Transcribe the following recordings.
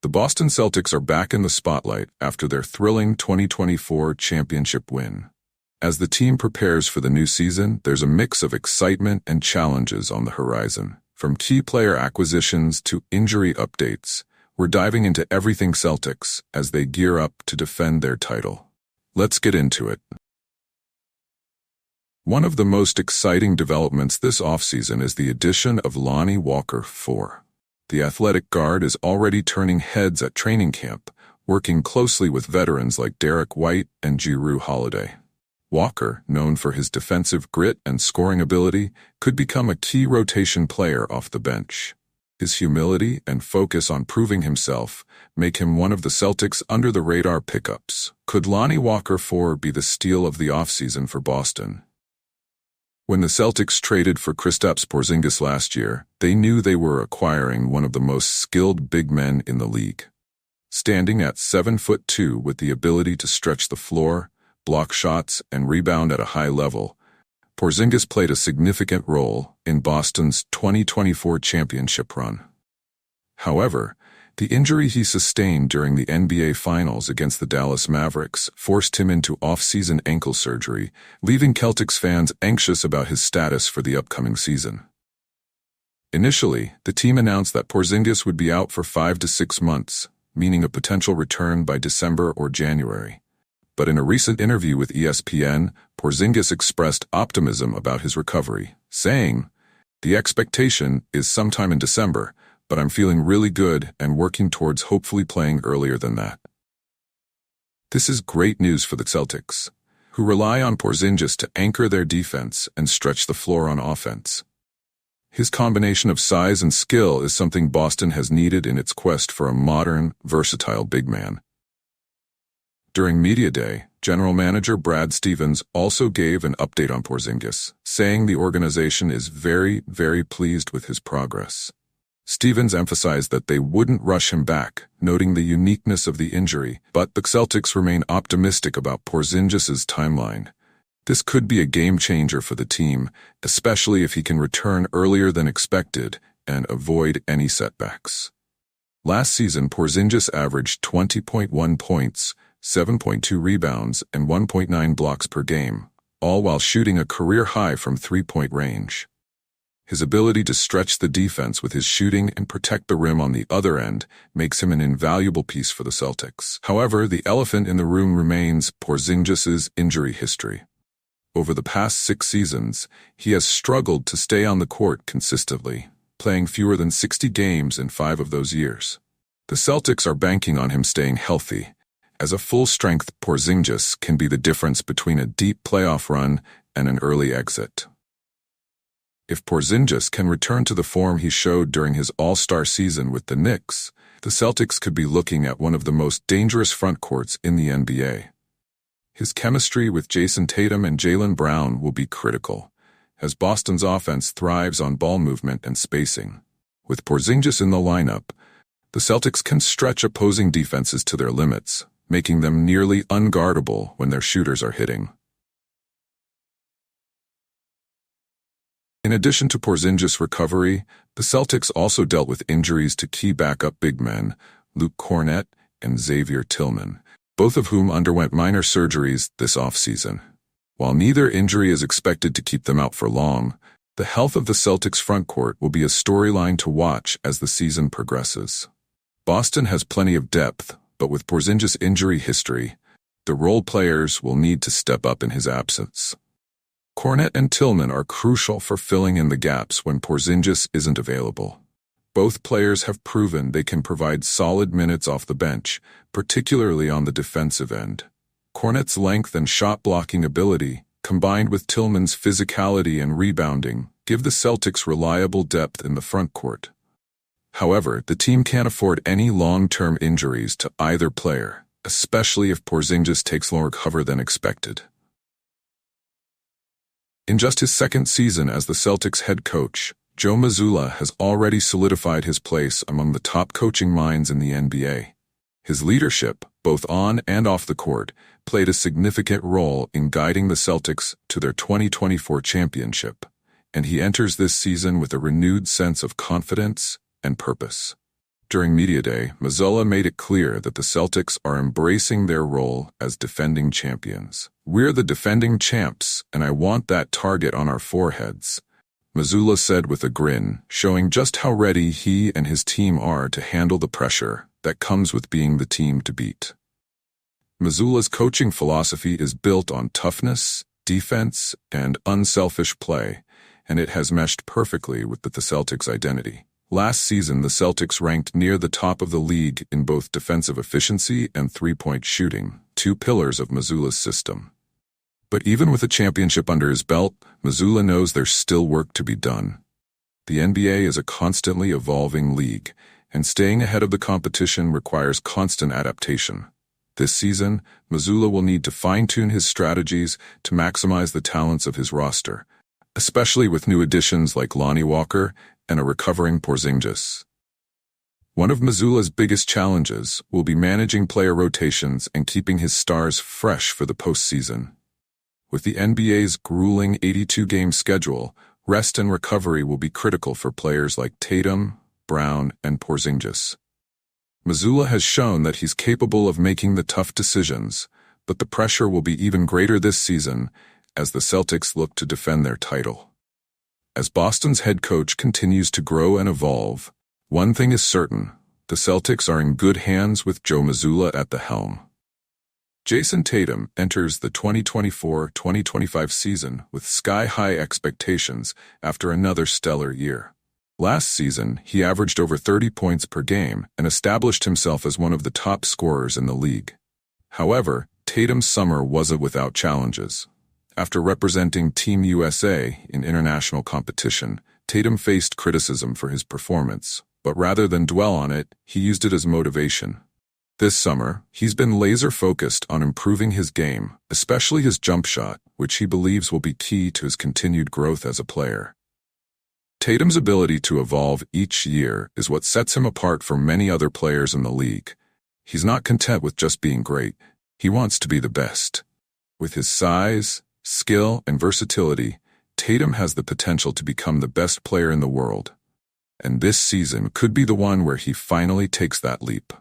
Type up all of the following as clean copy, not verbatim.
The Boston Celtics are back in the spotlight after their thrilling 2024 championship win. As the team prepares for the new season, there's a mix of excitement and challenges on the horizon. From key player acquisitions to injury updates, we're diving into everything Celtics as they gear up to defend their title. Let's get into it. One of the most exciting developments this offseason is the addition of Lonnie Walker IV. The athletic guard is already turning heads at training camp, working closely with veterans like Derek White and Jrue Holiday. Walker, known for his defensive grit and scoring ability, could become a key rotation player off the bench. His humility and focus on proving himself make him one of the Celtics' under-the-radar pickups. Could Lonnie Walker IV be the steal of the offseason for Boston? When the Celtics traded for Kristaps Porzingis last year, they knew they were acquiring one of the most skilled big men in the league. Standing at 7'2" with the ability to stretch the floor, block shots, and rebound at a high level, Porzingis played a significant role in Boston's 2024 championship run. However, the injury he sustained during the NBA Finals against the Dallas Mavericks forced him into off-season ankle surgery, leaving Celtics fans anxious about his status for the upcoming season. Initially, the team announced that Porzingis would be out for 5 to 6 months, meaning a potential return by December or January. But in a recent interview with ESPN, Porzingis expressed optimism about his recovery, saying, "The expectation is sometime in December, but I'm feeling really good and working towards hopefully playing earlier than that." This is great news for the Celtics, who rely on Porzingis to anchor their defense and stretch the floor on offense. His combination of size and skill is something Boston has needed in its quest for a modern, versatile big man. During Media Day, General Manager Brad Stevens also gave an update on Porzingis, saying the organization is very, very pleased with his progress. Stevens emphasized that they wouldn't rush him back, noting the uniqueness of the injury, but the Celtics remain optimistic about Porzingis' timeline. This could be a game-changer for the team, especially if he can return earlier than expected and avoid any setbacks. Last season, Porzingis averaged 20.1 points, 7.2 rebounds, and 1.9 blocks per game, all while shooting a career high from three-point range. His ability to stretch the defense with his shooting and protect the rim on the other end makes him an invaluable piece for the Celtics. However, the elephant in the room remains Porzingis' injury history. Over the past 6 seasons, he has struggled to stay on the court consistently, playing fewer than 60 games in 5 of those years. The Celtics are banking on him staying healthy, as a full-strength Porzingis can be the difference between a deep playoff run and an early exit. If Porzingis can return to the form he showed during his All-Star season with the Knicks, the Celtics could be looking at one of the most dangerous front courts in the NBA. His chemistry with Jayson Tatum and Jaylen Brown will be critical, as Boston's offense thrives on ball movement and spacing. With Porzingis in the lineup, the Celtics can stretch opposing defenses to their limits, making them nearly unguardable when their shooters are hitting. In addition to Porzingis' recovery, the Celtics also dealt with injuries to key backup big men, Luke Kornet and Xavier Tillman, both of whom underwent minor surgeries this offseason. While neither injury is expected to keep them out for long, the health of the Celtics' frontcourt will be a storyline to watch as the season progresses. Boston has plenty of depth, but with Porzingis' injury history, the role players will need to step up in his absence. Kornet and Tillman are crucial for filling in the gaps when Porzingis isn't available. Both players have proven they can provide solid minutes off the bench, particularly on the defensive end. Kornet's length and shot-blocking ability, combined with Tillman's physicality and rebounding, give the Celtics reliable depth in the frontcourt. However, the team can't afford any long-term injuries to either player, especially if Porzingis takes longer cover than expected. In just his second season as the Celtics head coach, Joe Mazzulla has already solidified his place among the top coaching minds in the NBA. His leadership, both on and off the court, played a significant role in guiding the Celtics to their 2024 championship, and he enters this season with a renewed sense of confidence and purpose. During Media Day, Mazzulla made it clear that the Celtics are embracing their role as defending champions. "We're the defending champs, and I want that target on our foreheads," Mazzulla said with a grin, showing just how ready he and his team are to handle the pressure that comes with being the team to beat. Mazzulla's coaching philosophy is built on toughness, defense, and unselfish play, and it has meshed perfectly with the Celtics' identity. Last season, the Celtics ranked near the top of the league in both defensive efficiency and three-point shooting, two pillars of Mazzulla's system. But even with a championship under his belt, Mazzulla knows there's still work to be done. The NBA is a constantly evolving league, and staying ahead of the competition requires constant adaptation. This season, Mazzulla will need to fine-tune his strategies to maximize the talents of his roster, especially with new additions like Lonnie Walker and a recovering Porzingis. One of Mazzulla's biggest challenges will be managing player rotations and keeping his stars fresh for the postseason. With the NBA's grueling 82-game schedule, rest and recovery will be critical for players like Tatum, Brown, and Porzingis. Mazzulla has shown that he's capable of making the tough decisions, but the pressure will be even greater this season as the Celtics look to defend their title. As Boston's head coach continues to grow and evolve, one thing is certain: the Celtics are in good hands with Joe Mazzulla at the helm. Jayson Tatum enters the 2024-2025 season with sky-high expectations after another stellar year. Last season, he averaged over 30 points per game and established himself as one of the top scorers in the league. However, Tatum's summer wasn't without challenges. After representing Team USA in international competition, Tatum faced criticism for his performance, but rather than dwell on it, he used it as motivation. This summer, he's been laser-focused on improving his game, especially his jump shot, which he believes will be key to his continued growth as a player. Tatum's ability to evolve each year is what sets him apart from many other players in the league. He's not content with just being great. He wants to be the best. With his size, skill, and versatility, Tatum has the potential to become the best player in the world. And this season could be the one where he finally takes that leap.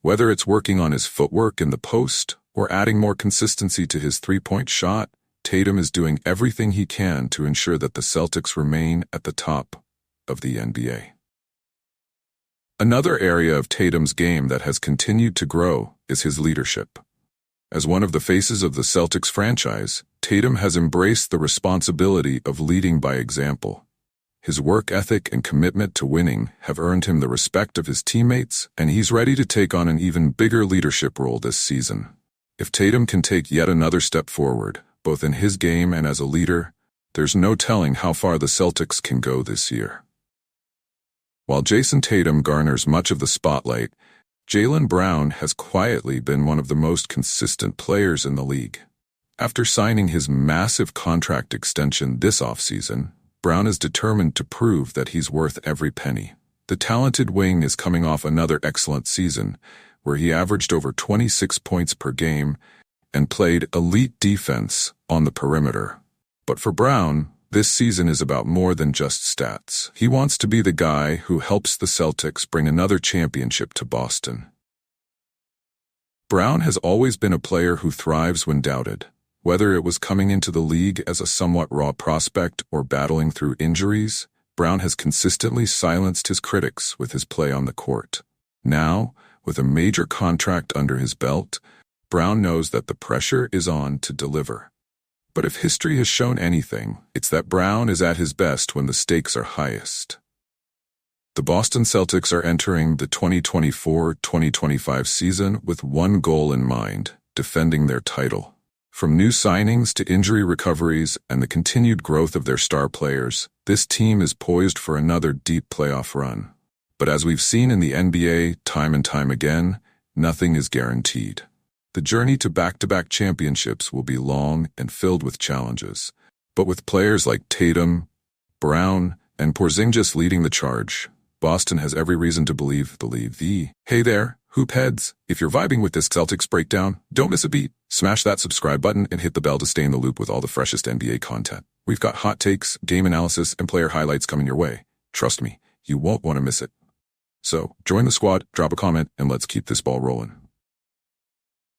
Whether it's working on his footwork in the post or adding more consistency to his three-point shot, Tatum is doing everything he can to ensure that the Celtics remain at the top of the NBA. Another area of Tatum's game that has continued to grow is his leadership. As one of the faces of the Celtics franchise, Tatum has embraced the responsibility of leading by example. His work ethic and commitment to winning have earned him the respect of his teammates, and he's ready to take on an even bigger leadership role this season. If Tatum can take yet another step forward, both in his game and as a leader, there's no telling how far the Celtics can go this year. While Jayson Tatum garners much of the spotlight, Jaylen Brown has quietly been one of the most consistent players in the league. After signing his massive contract extension this offseason, Brown is determined to prove that he's worth every penny. The talented wing is coming off another excellent season, where he averaged over 26 points per game and played elite defense on the perimeter. But for Brown, this season is about more than just stats. He wants to be the guy who helps the Celtics bring another championship to Boston. Brown has always been a player who thrives when doubted. Whether it was coming into the league as a somewhat raw prospect or battling through injuries, Brown has consistently silenced his critics with his play on the court. Now, with a major contract under his belt, Brown knows that the pressure is on to deliver. But if history has shown anything, it's that Brown is at his best when the stakes are highest. The Boston Celtics are entering the 2024-2025 season with one goal in mind: defending their title. From new signings to injury recoveries and the continued growth of their star players, this team is poised for another deep playoff run. But as we've seen in the NBA time and time again, nothing is guaranteed. The journey to back-to-back championships will be long and filled with challenges. But with players like Tatum, Brown, and Porzingis leading the charge, Boston has every reason to believe. Hey there, hoopheads. If you're vibing with this Celtics breakdown, don't miss a beat. Smash that subscribe button and hit the bell to stay in the loop with all the freshest NBA content. We've got hot takes, game analysis, and player highlights coming your way. Trust me, you won't want to miss it. So join the squad, drop a comment, and let's keep this ball rolling.